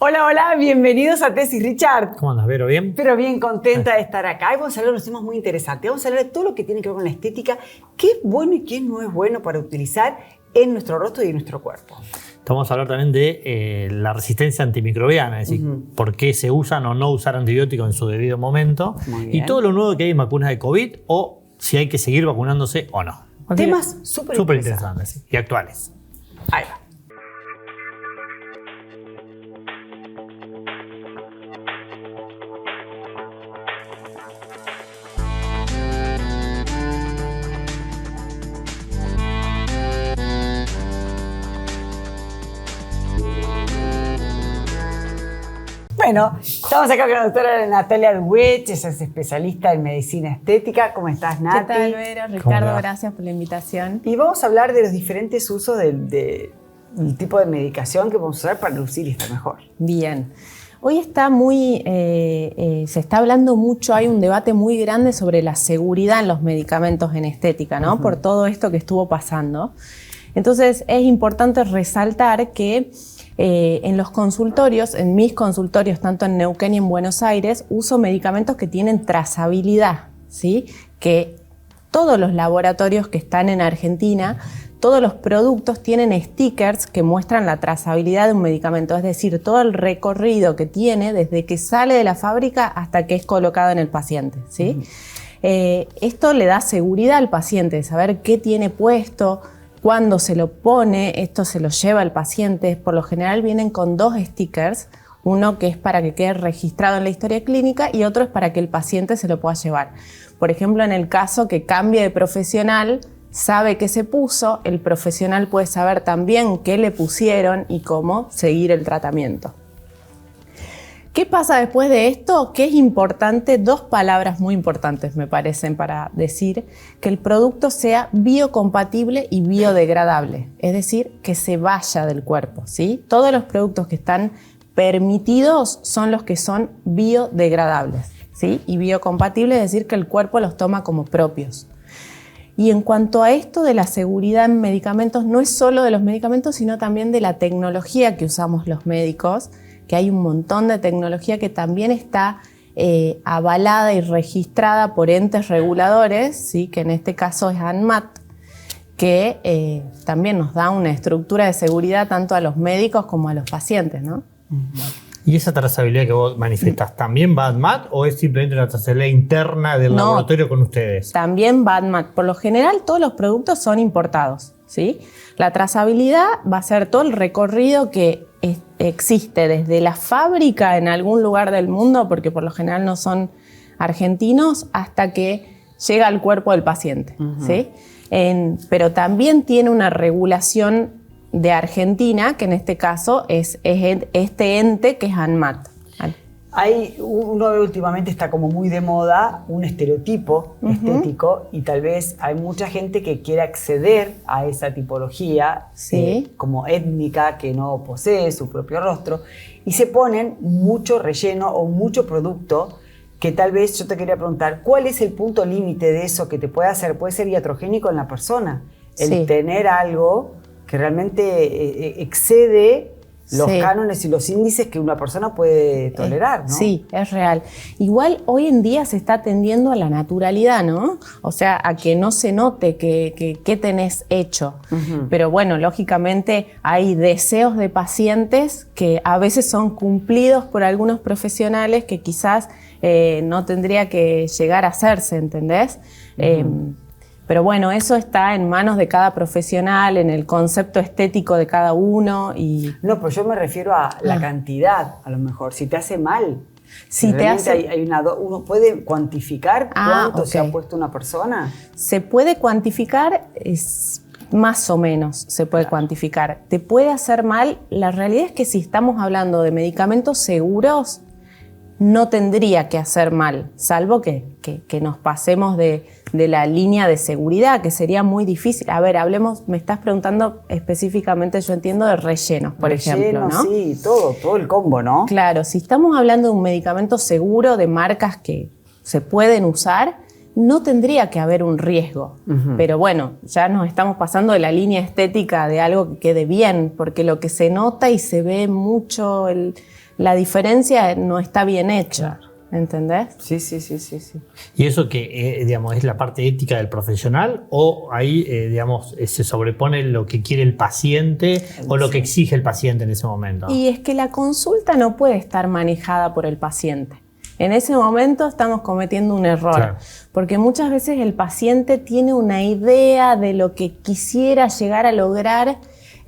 Hola, hola, bienvenidos a Tess y Richard. ¿Cómo andas, Vero? ¿Bien? Pero bien contenta de estar acá. Y vamos a hablar de unos temas muy interesantes. Vamos a hablar de todo lo que tiene que ver con la estética, qué es bueno y qué no es bueno para utilizar en nuestro rostro y en nuestro cuerpo. Vamos a hablar también de la antimicrobiana, es decir, por qué se usan o no usar antibióticos en su debido momento. Y todo lo nuevo que hay en vacunas de COVID o si hay que seguir vacunándose o no. Temas súper interesantes y actuales. Ahí va. Bueno, estamos acá con la doctora Natalia Duech, ella es especialista en medicina estética. ¿Cómo estás, Nati? ¿Qué tal, Vero? Ricardo, gracias por la invitación. Y vamos a hablar de los diferentes usos del tipo de medicación que vamos a usar para lucir y estar mejor. Bien. Hoy está se está hablando mucho, hay un debate muy grande sobre la seguridad en los medicamentos en estética, ¿no? Por todo esto que estuvo pasando. Entonces, es importante resaltar que en los consultorios, en mis consultorios, tanto en Neuquén y en Buenos Aires, uso medicamentos que tienen trazabilidad, ¿sí? Que todos los laboratorios que están en Argentina, todos los productos tienen stickers que muestran la trazabilidad de un medicamento, es decir, todo el recorrido que tiene desde que sale de la fábrica hasta que es colocado en el paciente, ¿sí? Esto le da seguridad al paciente, de saber qué tiene puesto, cuando se lo pone, esto se lo lleva al paciente. Por lo general vienen con dos stickers, uno que es para que quede registrado en la historia clínica y otro es para que el paciente se lo pueda llevar. Por ejemplo, en el caso que cambie de profesional, sabe qué se puso, el profesional puede saber también qué le pusieron y cómo seguir el tratamiento. ¿Qué pasa después de esto? Que es importante, dos palabras muy importantes me parecen para decir, que el producto sea biocompatible y biodegradable, es decir, que se vaya del cuerpo, ¿sí? Todos los productos que están permitidos son los que son biodegradables, ¿sí? Y biocompatible es decir que el cuerpo los toma como propios. Y en cuanto a esto de la seguridad en medicamentos, no es solo de los medicamentos, sino también de la tecnología que usamos los médicos, que hay un montón de tecnología que también está avalada y registrada por entes reguladores, ¿sí? Que en este caso es ANMAT, que también nos da una estructura de seguridad tanto a los médicos como a los pacientes, ¿no? ¿Y esa trazabilidad que vos manifestás también va a ANMAT o es simplemente la trazabilidad interna del laboratorio con ustedes? También va a ANMAT. Por lo general todos los productos son importados, ¿sí? La trazabilidad va a ser todo el recorrido que existe desde la fábrica en algún lugar del mundo, porque por lo general no son argentinos, hasta que llega al cuerpo del paciente, ¿sí? Pero también tiene una regulación de Argentina, que en este caso es este ente que es ANMAT. Uno ve últimamente está como muy de moda un estereotipo estético y tal vez hay mucha gente que quiere acceder a esa tipología como étnica que no posee su propio rostro y se ponen mucho relleno o mucho producto que tal vez yo te quería preguntar, ¿cuál es el punto límite de eso que te puede hacer? Puede ser iatrogénico en la persona, el tener algo que realmente excede los cánones y los índices que una persona puede tolerar, ¿no? Sí, es real. Igual hoy en día se está tendiendo a la naturalidad, ¿no? O sea, a que no se note qué tenés hecho. Pero bueno, lógicamente hay deseos de pacientes que a veces son cumplidos por algunos profesionales que quizás no tendría que llegar a hacerse, ¿entendés? Pero bueno, eso está en manos de cada profesional, en el concepto estético de cada uno. No, pues yo me refiero a la cantidad, a lo mejor, si te hace mal. Si te hace... ¿Uno puede cuantificar cuánto se ha puesto una persona? Se puede cuantificar, más o menos se puede cuantificar. ¿Te puede hacer mal? La realidad es que si estamos hablando de medicamentos seguros, no tendría que hacer mal, salvo que nos pasemos de la línea de seguridad, que sería muy difícil. A ver, hablemos, me estás preguntando específicamente, yo entiendo, de rellenos, por ejemplo, ¿no? Sí, todo el combo, ¿no? Claro, si estamos hablando de un medicamento seguro, de marcas que se pueden usar, no tendría que haber un riesgo. Pero bueno, ya nos estamos pasando de la línea estética de algo que quede bien, porque lo que se nota y se ve mucho la diferencia no está bien hecha. Claro. ¿Entendés? Sí. ¿Y eso que, digamos, es la parte ética del profesional o ahí, digamos, se sobrepone lo que quiere el paciente o lo que exige el paciente en ese momento? Y es que la consulta no puede estar manejada por el paciente. En ese momento estamos cometiendo un error, claro, porque muchas veces el paciente tiene una idea de lo que quisiera llegar a lograr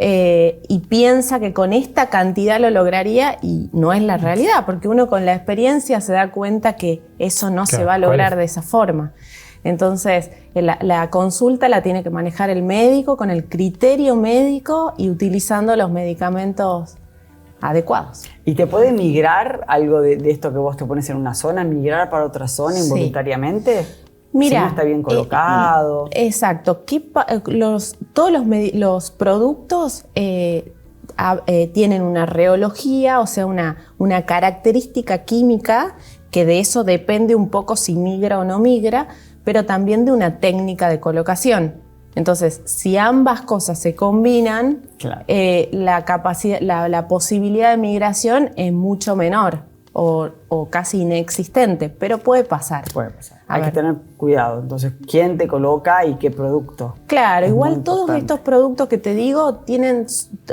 y piensa que con esta cantidad lo lograría y no es la realidad, porque uno con la experiencia se da cuenta que eso no se va a lograr de esa forma. Entonces, la consulta la tiene que manejar el médico con el criterio médico y utilizando los medicamentos adecuados. ¿Y te puede migrar algo de esto que vos te pones en una zona, migrar para otra zona involuntariamente? Mira, si no está bien colocado. Exacto. Todos los productos tienen una reología, o sea, una característica química que de eso depende un poco si migra o no migra, pero también de una técnica de colocación. Entonces, si ambas cosas se combinan, claro, la posibilidad de migración es mucho menor o casi inexistente, pero puede pasar. Puede pasar. Hay que tener cuidado. Entonces, ¿quién te coloca y qué producto? Claro, igual todos estos productos que te digo tienen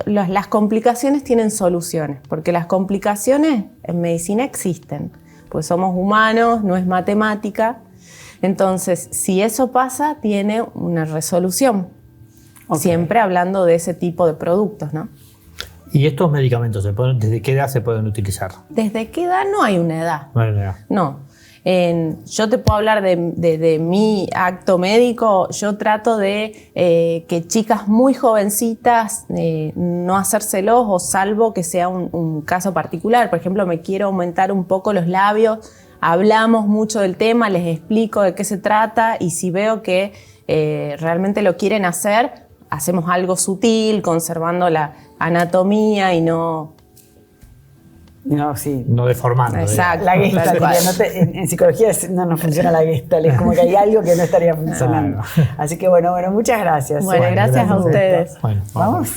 las complicaciones tienen soluciones, porque las complicaciones en medicina existen, pues somos humanos, no es matemática. Entonces, si eso pasa, tiene una resolución. Okay. Siempre hablando de ese tipo de productos, ¿no? ¿Y estos medicamentos desde qué edad se pueden utilizar? ¿Desde qué edad? No hay una edad. No hay una edad. No. Yo te puedo hablar de mi acto médico. Yo trato de que chicas muy jovencitas no hacérselos, o salvo que sea un caso particular. Por ejemplo, me quiero aumentar un poco los labios. Hablamos mucho del tema, les explico de qué se trata y si veo que realmente lo quieren hacer, hacemos algo sutil, conservando la anatomía y no... No deformando. Exacto. La Gestalt. En psicología no funciona la Gestalt, es como que hay algo que no estaría funcionando. Así que bueno, muchas gracias. Bueno, gracias a ustedes. Bueno, vamos.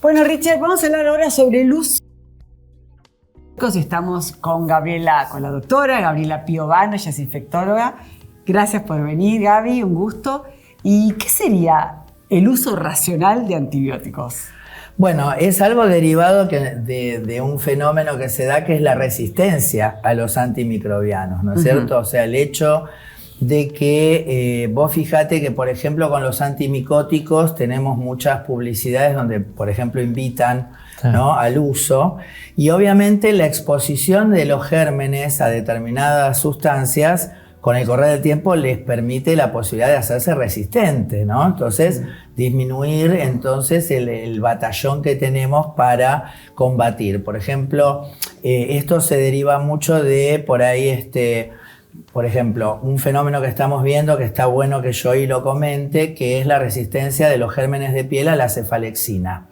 Bueno, Richard, vamos a hablar ahora sobre el uso. Estamos con la doctora Gabriela Piovano, ella es infectóloga. Gracias por venir, Gaby, un gusto. ¿Y qué sería el uso racional de antibióticos? Bueno, es algo derivado de un fenómeno que se da, que es la resistencia a los antimicrobianos, ¿no es cierto? O sea, el hecho de que vos fijate que, por ejemplo, con los antimicóticos tenemos muchas publicidades donde, por ejemplo, invitan, ¿no?, al uso, y obviamente la exposición de los gérmenes a determinadas sustancias con el correr del tiempo les permite la posibilidad de hacerse resistente, ¿no? Entonces, disminuir entonces el batallón que tenemos para combatir. Por ejemplo, esto se deriva mucho de por ahí por ejemplo, un fenómeno que estamos viendo que está bueno que yo hoy lo comente, que es la resistencia de los gérmenes de piel a la cefalexina.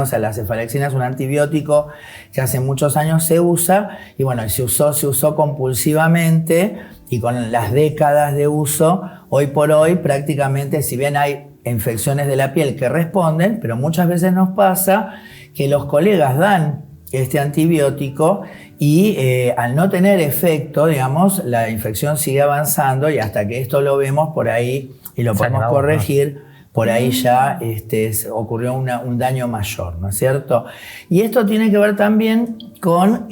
O sea, la cefalexina es un antibiótico que hace muchos años se usa y bueno, se usó compulsivamente, y con las décadas de uso, hoy por hoy prácticamente, si bien hay infecciones de la piel que responden, pero muchas veces nos pasa que los colegas dan este antibiótico y al no tener efecto, digamos, la infección sigue avanzando y hasta que esto lo vemos por ahí y lo podemos corregir, por ahí ya ocurrió un daño mayor, ¿no es cierto? Y esto tiene que ver también con,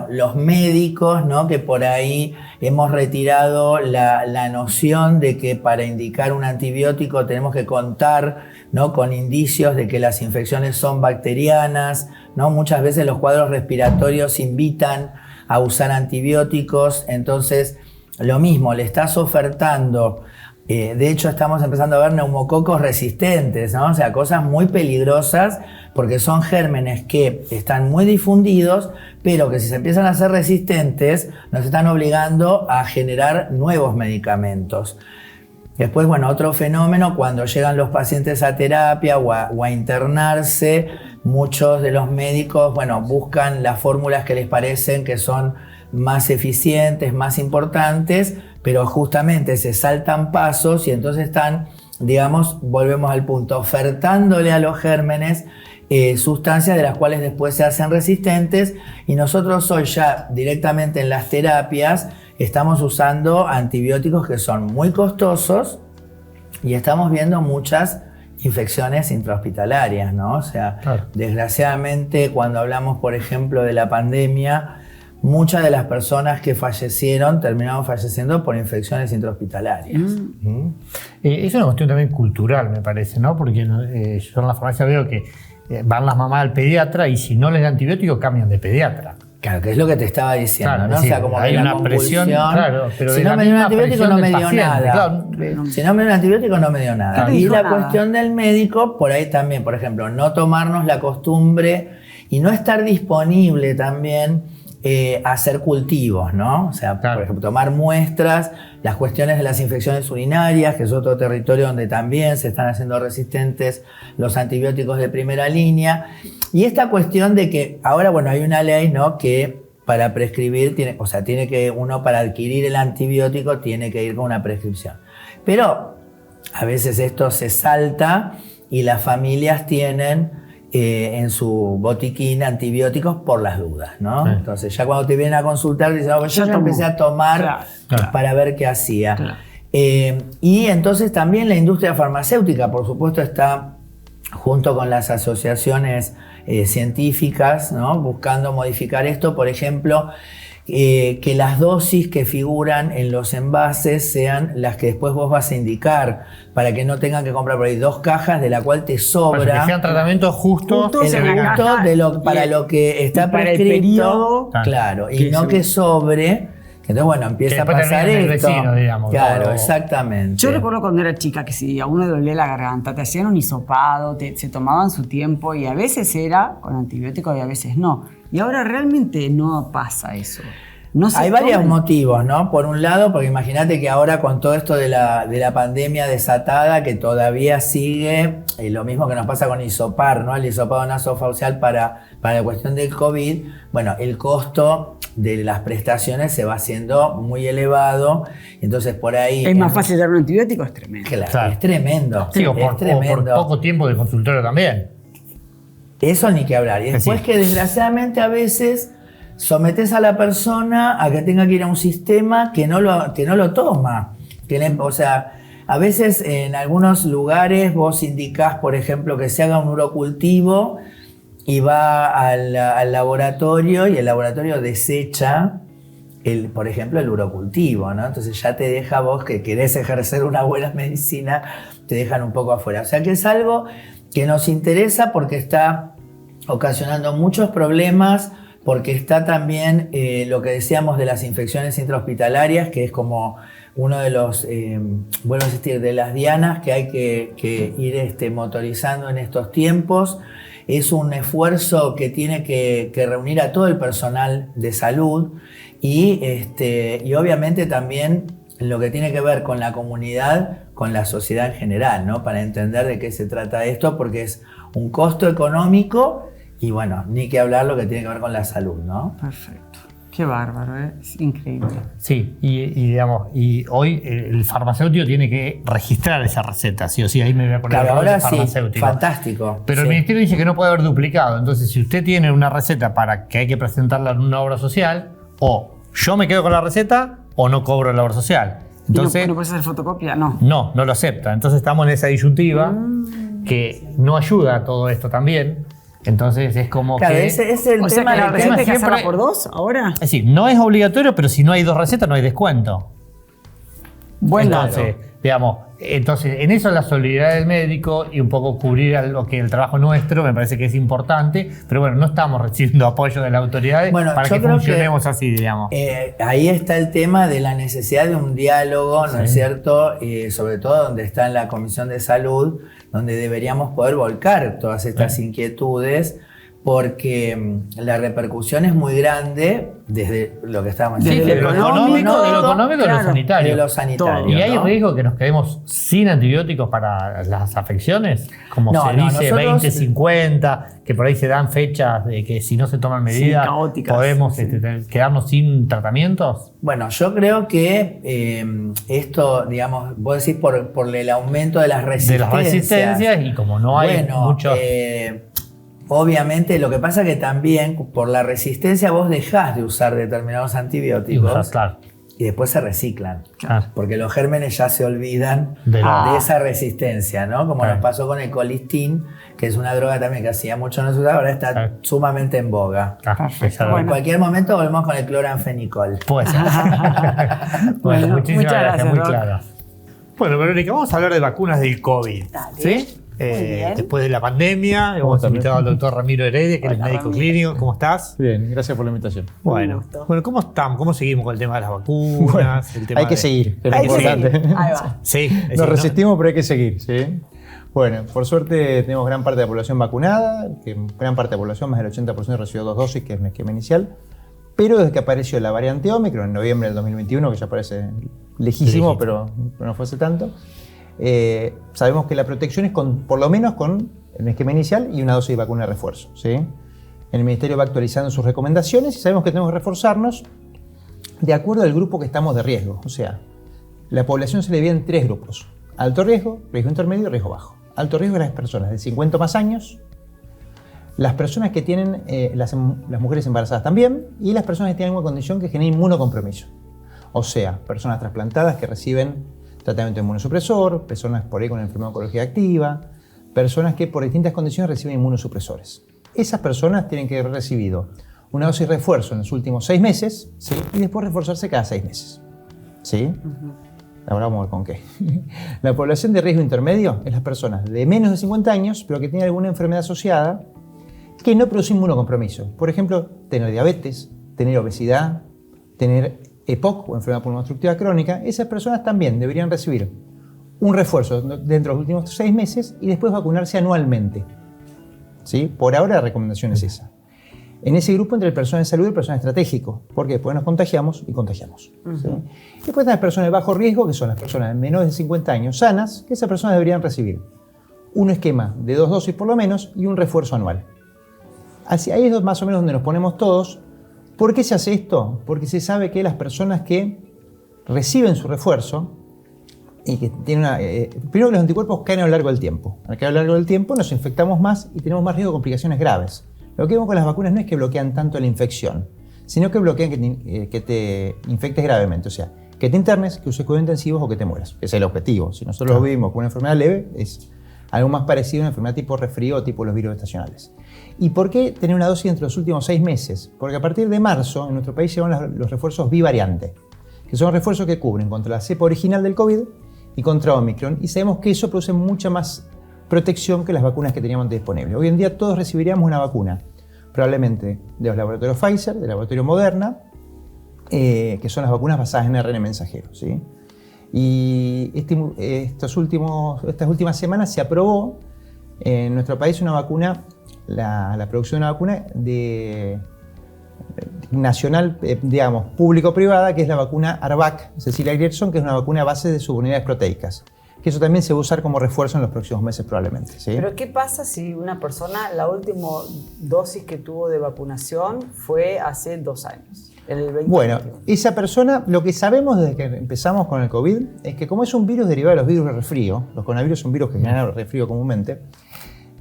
los médicos, ¿no?, que por ahí hemos retirado la noción de que para indicar un antibiótico tenemos que contar, ¿no?, con indicios de que las infecciones son bacterianas, ¿no? Muchas veces los cuadros respiratorios invitan a usar antibióticos, entonces lo mismo, le estás ofertando. De hecho, estamos empezando a ver neumococos resistentes, ¿no? O sea, cosas muy peligrosas porque son gérmenes que están muy difundidos, pero que si se empiezan a hacer resistentes, nos están obligando a generar nuevos medicamentos. Después, otro fenómeno, cuando llegan los pacientes a terapia o a internarse, muchos de los médicos, buscan las fórmulas que les parecen que son más eficientes, más importantes, pero justamente se saltan pasos y entonces están, digamos, volvemos al punto, ofertándole a los gérmenes sustancias de las cuales después se hacen resistentes, y nosotros hoy ya directamente en las terapias estamos usando antibióticos que son muy costosos y estamos viendo muchas infecciones intrahospitalarias, ¿no? O sea, claro, desgraciadamente cuando hablamos, por ejemplo, de la pandemia, muchas de las personas que fallecieron terminaron falleciendo por infecciones intrahospitalarias. Es una cuestión también cultural, me parece, ¿no? Porque yo en la farmacia veo que van las mamás al pediatra y si no les da antibiótico cambian de pediatra. Claro, que es lo que te estaba diciendo, claro, ¿no? Sí, o sea, como hay una presión, claro, pero si no me dio un antibiótico no me dio nada. Claro. Si no me dio un antibiótico no me dio nada. Claro, y la nada. cuestión del médico, por ahí también, por ejemplo, no tomarnos la costumbre y no estar disponible también a hacer cultivos, ¿no? O sea, claro, por ejemplo, tomar muestras, las cuestiones de las infecciones urinarias, que es otro territorio donde también se están haciendo resistentes los antibióticos de primera línea. Y esta cuestión de que ahora, bueno, hay una ley, ¿no? Que para prescribir, tiene que uno para adquirir el antibiótico tiene que ir con una prescripción. Pero a veces esto se salta y las familias tienen en su botiquín antibióticos por las dudas, ¿no? Sí. Entonces ya cuando te vienen a consultar dicen, oh, yo empecé a tomar para ver qué hacía. Claro. Y entonces también la industria farmacéutica, por supuesto, está junto con las asociaciones científicas, ¿no? Buscando modificar esto, por ejemplo, que las dosis que figuran en los envases sean las que después vos vas a indicar, para que no tengan que comprar por ahí 2 cajas de la cual te sobra. Para que sean tratamientos justos para lo que está prescrito, claro, y no que sobre. Entonces, bueno, empieza a pasar esto. Vecino, digamos, claro, todo. Exactamente. Yo recuerdo cuando era chica que si a uno le dolía la garganta, te hacían un hisopado, se tomaban su tiempo y a veces era con antibióticos y a veces no. Y ahora realmente no pasa eso. No Hay varios motivos, ¿no? Por un lado, porque imagínate que ahora con todo esto de la pandemia desatada, que todavía sigue, lo mismo que nos pasa con hisopar, ¿no? El hisopado nasofacial para la cuestión del COVID, bueno, el costo de las prestaciones se va haciendo muy elevado, entonces por ahí... Es más fácil dar un antibiótico, es tremendo. Claro. Es tremendo. Sí, o por poco tiempo de consultorio también. Eso ni que hablar. Y después que desgraciadamente a veces sometes a la persona a que tenga que ir a un sistema que no lo toma. O sea, a veces en algunos lugares vos indicás, por ejemplo, que se haga un urocultivo y va al laboratorio y el laboratorio desecha, por ejemplo, el urocultivo, ¿no? Entonces ya te deja vos que querés ejercer una buena medicina, te dejan un poco afuera. O sea que es algo que nos interesa porque está ocasionando muchos problemas, porque está también lo que decíamos de las infecciones intrahospitalarias, que es como uno de los, vuelvo a insistir, de las dianas que hay que ir motorizando en estos tiempos. Es un esfuerzo que tiene que reunir a todo el personal de salud y obviamente también lo que tiene que ver con la comunidad, con la sociedad en general, ¿no? Para entender de qué se trata esto, porque es un costo económico y bueno, ni que hablar lo que tiene que ver con la salud, ¿no? Perfecto. Qué bárbaro, ¿eh? Es increíble. Sí, y hoy el farmacéutico tiene que registrar esa receta, sí o sí, ahí me voy a poner claro, ahora farmacéutico. Sí, fantástico. Pero sí. El ministerio dice que no puede haber duplicado, entonces si usted tiene una receta para que hay que presentarla en una obra social, o yo me quedo con la receta o no cobro la obra social. Entonces, ¿No puedes hacer fotocopia? No. No lo acepta. Entonces estamos en esa disyuntiva que no ayuda a todo esto también. Entonces es como claro, que... Ese es el tema. ¿La receta hay que hacerla por 2 ahora? Es decir, no es obligatorio, pero si no hay 2 recetas no hay descuento. Bueno, entonces, digamos, en eso la solidaridad del médico y un poco cubrir lo que el trabajo nuestro me parece que es importante, pero bueno, no estamos recibiendo apoyo de las autoridades para que funcionemos así, digamos. Ahí está el tema de la necesidad de un diálogo, ¿no es cierto? Sobre todo donde está en la Comisión de Salud, donde deberíamos poder volcar todas estas inquietudes, porque la repercusión es muy grande desde lo que estábamos diciendo. Sí, de lo económico, de lo sanitario. De lo sanitario. ¿Y hay riesgo que nos quedemos sin antibióticos para las afecciones? Como se dice, nosotros, 20-50, que por ahí se dan fechas de que si no se toman medidas podemos quedarnos sin tratamientos. Bueno, yo creo que esto, digamos, vos decís por el aumento de las resistencias. De las resistencias y como no hay muchos... Obviamente, lo que pasa es que también por la resistencia vos dejás de usar determinados antibióticos y después se reciclan. Porque los gérmenes ya se olvidan de esa resistencia, ¿no? Como nos pasó con el colistin, que es una droga también que hacía mucho no se usaba, ahora está sumamente en boga. En cualquier momento volvemos con el cloranfenicol. Pues. Bueno, muchísimas gracias, muy claro. Bueno, Verónica, vamos a hablar de vacunas del COVID. ¿Sí? Después de la pandemia, hemos invitado al doctor Ramiro Heredia, que es médico clínico. ¿Cómo estás? Bien, gracias por la invitación. Bueno, ¿cómo estamos? ¿Cómo seguimos con el tema de las vacunas? Bueno, el tema hay que seguir, es lo importante. Ahí va. Sí, Nos resistimos, pero hay que seguir, ¿sí? Bueno, por suerte tenemos gran parte de la población vacunada, que gran parte de la población, más del 80% recibió 2 dosis, que es el esquema inicial. Pero desde que apareció la variante Omicron en noviembre del 2021, que ya parece lejísimo, pero no fue hace tanto, sabemos que la protección es por lo menos con el esquema inicial y una dosis de vacuna de refuerzo, ¿sí? El Ministerio va actualizando sus recomendaciones y sabemos que tenemos que reforzarnos de acuerdo al grupo que estamos de riesgo. O sea, la población se le divide en 3 grupos: alto riesgo, riesgo intermedio y riesgo bajo. Alto riesgo es las personas de 50 más años, las personas que tienen, las mujeres embarazadas también, y las personas que tienen una condición que genera inmunocompromiso. O sea, personas trasplantadas que reciben tratamiento inmunosupresor, personas por ahí con enfermedad oncológica activa, personas que por distintas condiciones reciben inmunosupresores. Esas personas tienen que haber recibido una dosis de refuerzo en los últimos 6 meses, ¿sí? Y después reforzarse cada 6 meses. ¿Sí? Ahora vamos a ver con qué. La población de riesgo intermedio es las personas de menos de 50 años, pero que tienen alguna enfermedad asociada que no produce inmunocompromiso. Por ejemplo, tener diabetes, tener obesidad, tener EPOC o enfermedad pulmonar obstructiva crónica. Esas personas también deberían recibir un refuerzo dentro de los últimos 6 meses y después vacunarse anualmente. ¿Sí? Por ahora la recomendación es esa. En ese grupo entre el personal de salud y el personal estratégico, porque después nos contagiamos y contagiamos. ¿Sí? Y después están las personas de bajo riesgo, que son las personas de menos de 50 años sanas, que esas personas deberían recibir un esquema de 2 dosis por lo menos y un refuerzo anual. Así, ahí es más o menos donde nos ponemos todos. ¿Por qué se hace esto? Porque se sabe que las personas que reciben su refuerzo y que tienen primero que los anticuerpos caen a lo largo del tiempo. Al caer a lo largo del tiempo nos infectamos más y tenemos más riesgo de complicaciones graves. Lo que vemos con las vacunas no es que bloquean tanto la infección, sino que bloquean que te infectes gravemente. O sea, que te internes, que uses cuidados intensivos o que te mueras. Ese es el objetivo. Si nosotros lo vivimos con una enfermedad leve, es algo más parecido a una enfermedad tipo resfrío o tipo los virus estacionales. ¿Y por qué tener una dosis entre los últimos 6 meses? Porque a partir de marzo en nuestro país llegan los refuerzos bivariante, que son refuerzos que cubren contra la cepa original del COVID y contra Omicron, y sabemos que eso produce mucha más protección que las vacunas que teníamos disponibles. Hoy en día todos recibiríamos una vacuna, probablemente de los laboratorios Pfizer, del laboratorio Moderna, que son las vacunas basadas en ARN mensajero, ¿sí? Y estas últimas semanas se aprobó en nuestro país una vacuna, la producción de una vacuna nacional, digamos, público-privada, que es la vacuna ARVAC, Cecilia Grierson, que es una vacuna a base de subunidades proteicas. Que eso también se va a usar como refuerzo en los próximos meses probablemente, ¿sí? Pero ¿qué pasa si una persona, la última dosis que tuvo de vacunación fue hace 2 años? Bueno, esa persona, lo que sabemos desde que empezamos con el COVID es que como es un virus derivado de los virus de resfrío, los coronavirus son virus que generan resfrío comúnmente,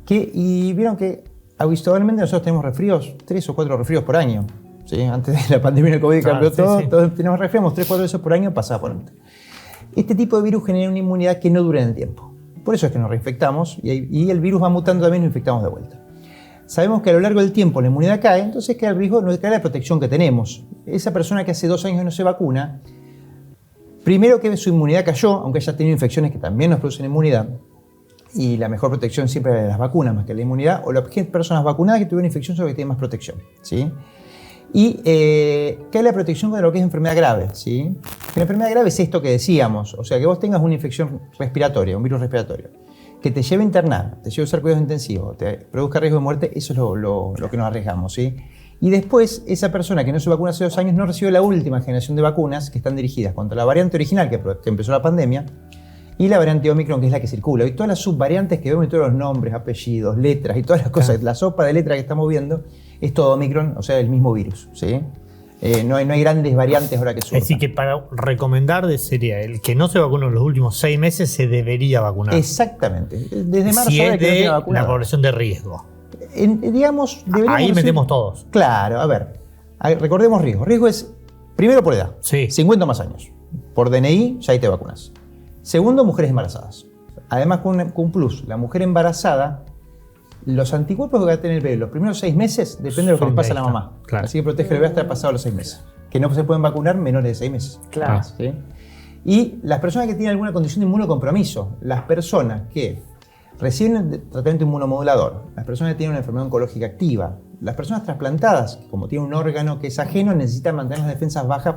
y vieron que habitualmente nosotros tenemos resfríos, 3 o 4 resfríos por año. ¿Sí? Antes de la pandemia del COVID cambió todo, todos tenemos resfriamos 3 o 4 veces por año, pasaba por antes. Este tipo de virus genera una inmunidad que no dura en el tiempo. Por eso es que nos reinfectamos y el virus va mutando también y nos infectamos de vuelta. Sabemos que a lo largo del tiempo la inmunidad cae, entonces queda el riesgo, no cae la protección que tenemos. Esa persona que hace 2 años no se vacuna, primero que su inmunidad cayó, aunque haya tenido infecciones que también nos producen inmunidad, y la mejor protección siempre es de las vacunas más que la inmunidad, o las personas vacunadas que tuvieron infección son las que tienen más protección, ¿sí? Y cae la protección de lo que es enfermedad grave, ¿sí? La enfermedad grave es esto que decíamos, o sea, que vos tengas una infección respiratoria, un virus respiratorio, que te lleve a internar, te lleve a usar cuidados intensivos, te produzca riesgo de muerte, eso es lo que nos arriesgamos, ¿sí? Y después, esa persona que no se vacuna hace 2 años no recibió la última generación de vacunas que están dirigidas contra la variante original que empezó la pandemia y la variante Omicron, que es la que circula. Y todas las subvariantes que vemos, y todos los nombres, apellidos, letras y todas las cosas, la sopa de letras que estamos viendo, es todo Omicron, o sea, el mismo virus, ¿sí? No hay grandes variantes ahora que surjan. Es decir, que para recomendar sería el que no se vacunó en los últimos 6 meses se debería vacunar. Exactamente. Desde marzo si es que no de tiene vacuna. la población de riesgo. digamos, deberíamos ahí metemos todos. Claro, a ver, recordemos riesgo. Riesgo es, primero por edad, Sí. 50 o más años. Por DNI, ya ahí te vacunas. Segundo, mujeres embarazadas. Además, con un plus, la mujer embarazada, los anticuerpos que va a tener el bebé los primeros 6 meses depende de lo que le pasa a la mamá. Claro. Así que protege al bebé hasta pasado los 6 meses. Que no se pueden vacunar menores de 6 meses. Claro. ¿Sí? Y las personas que tienen alguna condición de inmunocompromiso, las personas que reciben el tratamiento inmunomodulador, las personas que tienen una enfermedad oncológica activa, las personas trasplantadas, que como tienen un órgano que es ajeno, necesitan mantener las defensas bajas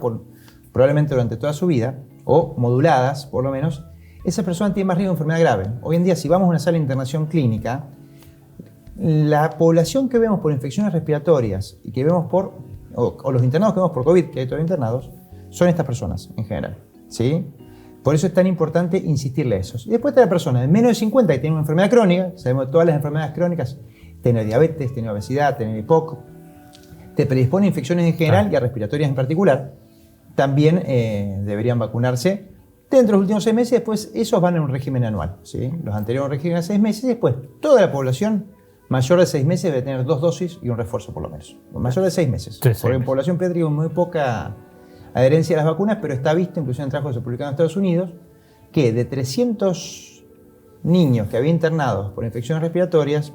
probablemente durante toda su vida, o moduladas por lo menos, esa persona tiene más riesgo de enfermedad grave. Hoy en día, si vamos a una sala de internación clínica, la población que vemos por infecciones respiratorias y que vemos o los internados que vemos por COVID, que hay todavía internados, son estas personas en general. ¿Sí? Por eso es tan importante insistirle a eso. Y después está la persona de menos de 50 que tiene una enfermedad crónica, sabemos que todas las enfermedades crónicas, tener diabetes, tener obesidad, tener EPOC, te predispone a infecciones en general y a respiratorias en particular, también deberían vacunarse dentro de los últimos 6 meses. Después esos van en un régimen anual, ¿sí? Los anteriores un régimen de 6 meses y después toda la población mayor de 6 meses debe tener 2 dosis y un refuerzo por lo menos. Mayor de 6 meses. Sí, porque en meses. población pediátrica hay muy poca adherencia a las vacunas, pero está visto, incluso en trabajos publicados en Estados Unidos, que de 300 niños que había internados por infecciones respiratorias,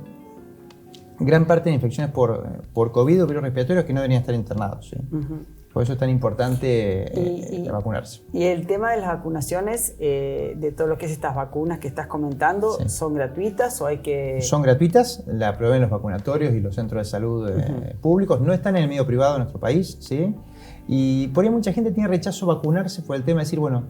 gran parte de infecciones por COVID o virus respiratorios que no deberían estar internados. ¿Sí? Por eso es tan importante vacunarse. Y el tema de las vacunaciones, de todo lo que es estas vacunas que estás comentando, Sí. ¿son gratuitas o hay que...? Son gratuitas, la proveen los vacunatorios y los centros de salud públicos, no están en el medio privado de nuestro país, ¿sí? Y por ahí mucha gente tiene rechazo a vacunarse por el tema de decir, bueno,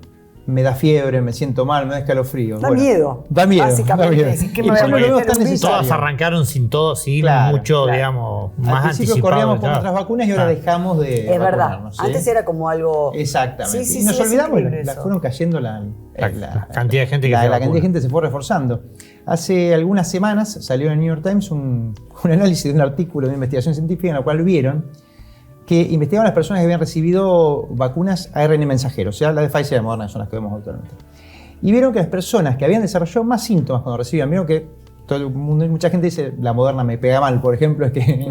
me da fiebre, me siento mal, me da escalofrío. Da Bueno, miedo. Da miedo. Básicamente, da miedo. decir que Y me voy a yo no lo veo meter tan un bicho. necesario. Todas arrancaron sin todo, sin Claro, mucho, claro. digamos, Al más principio anticipado. corríamos por claro. nuestras vacunas y ahora dejamos de Es verdad. vacunarnos, ¿sí? Antes era como algo... Exactamente. Sí, y nos sí, es olvidamos, increíble la eso. fueron cayendo la cantidad de gente que la se cantidad de vacuna. gente se fue reforzando. Hace algunas semanas salió en el New York Times un análisis de un artículo de investigación científica en el cual vieron que investigaban a las personas que habían recibido vacunas ARN mensajero, o sea, las de Pfizer y Moderna, que son las que vemos actualmente. Y vieron que las personas que habían desarrollado más síntomas cuando recibían, vieron que todo el mundo, mucha gente dice, la Moderna me pega mal, por ejemplo, es que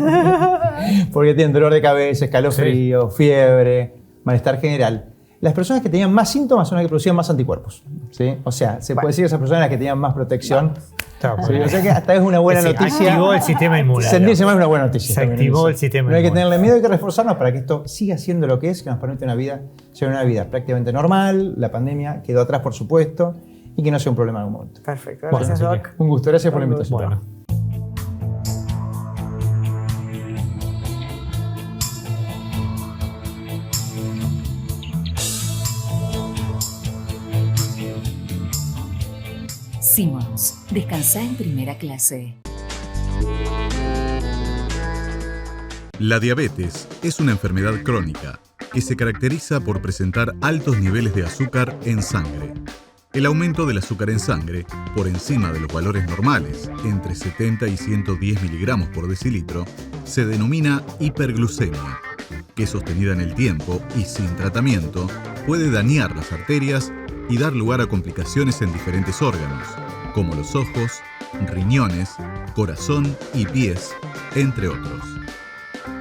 porque tienen dolor de cabeza, escalofrío, fiebre, malestar general. Las personas que tenían más síntomas son las que producían más anticuerpos, ¿sí? O sea, se puede decir que esas personas las que tenían más protección. Claro, Sí, o sea que hasta es una buena Se noticia. activó el sistema inmune. Sentirse mal es una buena noticia. Se también activó eso. el sistema No hay que inmune. tenerle miedo, hay que reforzarnos para que esto siga siendo lo que es, que nos permite ser una vida prácticamente normal. La pandemia quedó atrás, por supuesto, y que no sea un problema en algún momento. Perfecto, Bueno, gracias, así Doc. Un gusto, gracias por la invitación. Bueno. Simmons, descansá en primera clase. La diabetes es una enfermedad crónica que se caracteriza por presentar altos niveles de azúcar en sangre. El aumento del azúcar en sangre, por encima de los valores normales, entre 70 y 110 miligramos por decilitro, se denomina hiperglucemia, que sostenida en el tiempo y sin tratamiento puede dañar las arterias y dar lugar a complicaciones en diferentes órganos, como los ojos, riñones, corazón y pies, entre otros.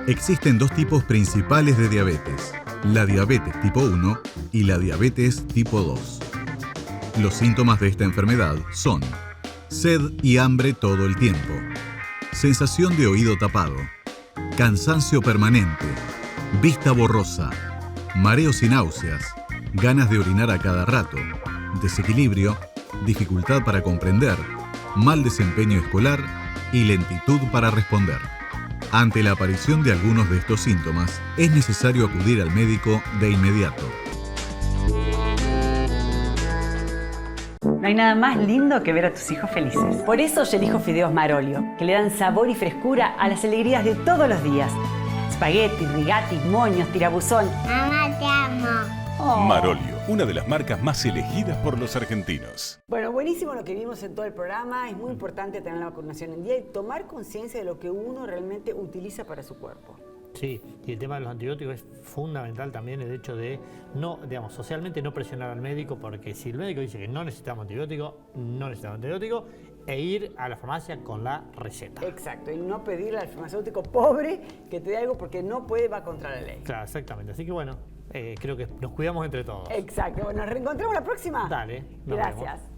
Existen 2 tipos principales de diabetes, la diabetes tipo 1 y la diabetes tipo 2. Los síntomas de esta enfermedad son sed y hambre todo el tiempo, sensación de oído tapado, cansancio permanente, vista borrosa, mareos y náuseas, ganas de orinar a cada rato, desequilibrio, dificultad para comprender, mal desempeño escolar y lentitud para responder. Ante la aparición de algunos de estos síntomas, es necesario acudir al médico de inmediato. No hay nada más lindo que ver a tus hijos felices. Por eso yo elijo fideos Marolio, que le dan sabor y frescura a las alegrías de todos los días. Spaghetti, rigati, moños, tirabuzón. Mamá, te amo. Marolio, una de las marcas más elegidas por los argentinos. Bueno, buenísimo lo que vimos en todo el programa. Es muy importante tener la vacunación en día y tomar conciencia de lo que uno realmente utiliza para su cuerpo. Sí, y el tema de los antibióticos es fundamental también el hecho de no, digamos, socialmente no presionar al médico, porque si el médico dice que no necesitamos antibiótico, no necesitamos antibiótico, e ir a la farmacia con la receta. Exacto, y no pedirle al farmacéutico pobre que te dé algo porque no puede, va contra la ley. Claro, exactamente. Así que bueno, creo que nos cuidamos entre todos. Exacto, bueno, nos reencontramos la próxima. Dale, nos Gracias. vemos.